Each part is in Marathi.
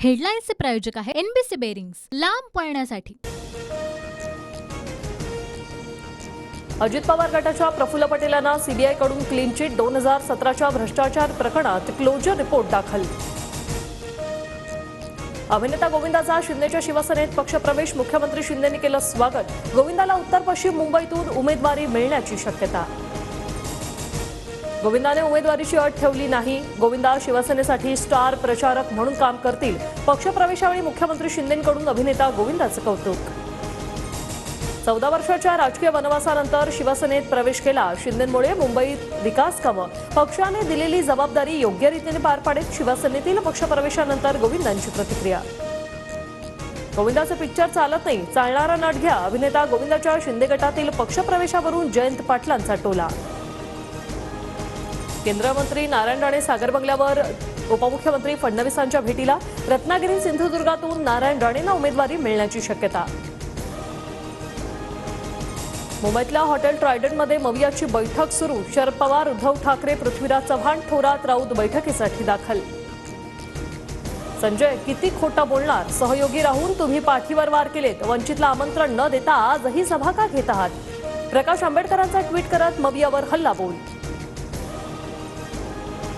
हेडलाईन्सचे प्रायोजक आहे एनबीसी बेरिंग्स, लांब पळण्यासाठी। अजित पवार गटाच्या प्रफुल्ल पटेलांना सीबीआय कडून क्लीन चिट। 2017च्या भ्रष्टाचार प्रकरणात क्लोजर रिपोर्ट दाखल। अभिनेता गोविंदाचा शिंदेच्या शिवसेनेत पक्षप्रवेश। मुख्यमंत्री शिंदेंनी केलं स्वागत। गोविंदाला उत्तर पश्चिम मुंबईतून उमेदवारी मिळण्याची शक्यता। गोविंदाने उमेदवारीची अट ठेवली नाही। गोविंदा शिवसेनेसाठी स्टार प्रचारक म्हणून काम करतील। पक्षप्रवेशावेळी मुख्यमंत्री शिंदेंकडून अभिनेता गोविंदाचं कौतुक। 14 वर्षाच्या राजकीय वनवासानंतर शिवसेनेत प्रवेश केला। शिंदेंमुळे मुंबईत विकास कामं। पक्षाने दिलेली जबाबदारी योग्य रीतीने पार पाडत शिवसेनेतील पक्षप्रवेशानंतर गोविंदांची प्रतिक्रिया। गोविंदाचं पिक्चर चालत नाही, चालणारा नट घ्या। अभिनेता गोविंदाच्या शिंदे गटातील पक्षप्रवेशावरून जयंत पाटलांचा टोला। केंद्रीय मंत्री नारायण राणे सागर बंगल्यावर उपमुख्यमंत्री फडणवीसांच्या भेटीला। रत्नागिरी सिंधुदुर्गातून नारायण राणेंना उमेदवारी मिळण्याची शक्यता। मुंबईतल्या हॉटेल ट्रायडंटमध्ये मवियाची बैठक सुरू। शरद पवार, उद्धव ठाकरे, पृथ्वीराज चव्हाण, थोरात, राऊत बैठकीसाठी दाखल। संजय किती खोटं बोलणार? सहयोगी राहून तुम्ही पाठीवर वार केलेत। वंचितला आमंत्रण न देता आजही सभा का घेत आहात? प्रकाश आंबेडकरांचा ट्विट करत मवियावर हल्लाबोल।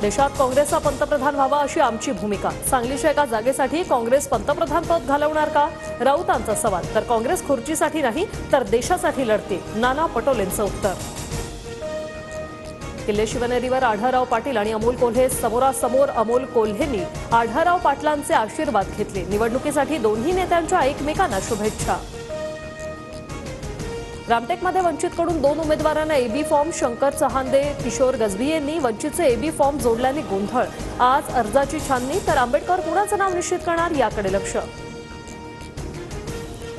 देशात काँग्रेसचा पंतप्रधान व्हावा अशी आमची भूमिका। सांगलीच्या एका जागेसाठी काँग्रेस पंतप्रधान पद घालवणार का? राऊतांचा सवाल। तर काँग्रेस खुर्चीसाठी नाही तर देशासाठी लढते, नाना पटोलेंचं उत्तर। किल्ले शिवनेरीवर आढळराव पाटील आणि अमोल कोल्हे समोरासमोर। अमोल कोल्हेंनी आढळराव पाटलांचे आशीर्वाद घेतले। निवडणुकीसाठी दोन्ही नेत्यांच्या एकमेकांना शुभेच्छा। रामटेकमध्ये वंचितकडून 2 उमेदवारांना एबी फॉर्म। शंकर चहांदे, किशोर गजबी यांनी वंचितचे एबी फॉर्म जोडल्याने गोंधळ। आज अर्जाची छाननी, तर आंबेडकर कुणाचं नाव निश्चित करणार याकडे लक्ष।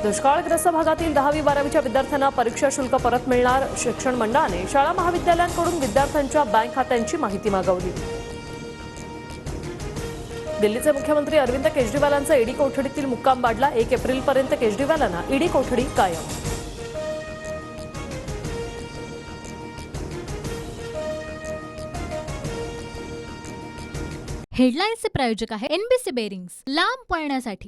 दुष्काळग्रस्त भागातील 10वी-12वीच्या विद्यार्थ्यांना परीक्षा शुल्क परत मिळणार। शिक्षण मंडळाने शाळा महाविद्यालयांकडून विद्यार्थ्यांच्या बँक खात्यांची माहिती मागवली। दिल्लीचे मुख्यमंत्री अरविंद केजरीवालांचा ईडी कोठडीतील मुक्काम वाढला। 1 एप्रिलपर्यंत केजरीवालांना ईडी कोठडी कायम। हेडलाईन्सचे प्रायोजक आहे एनबीसी बेरिंग्स, लांब पळण्यासाठी।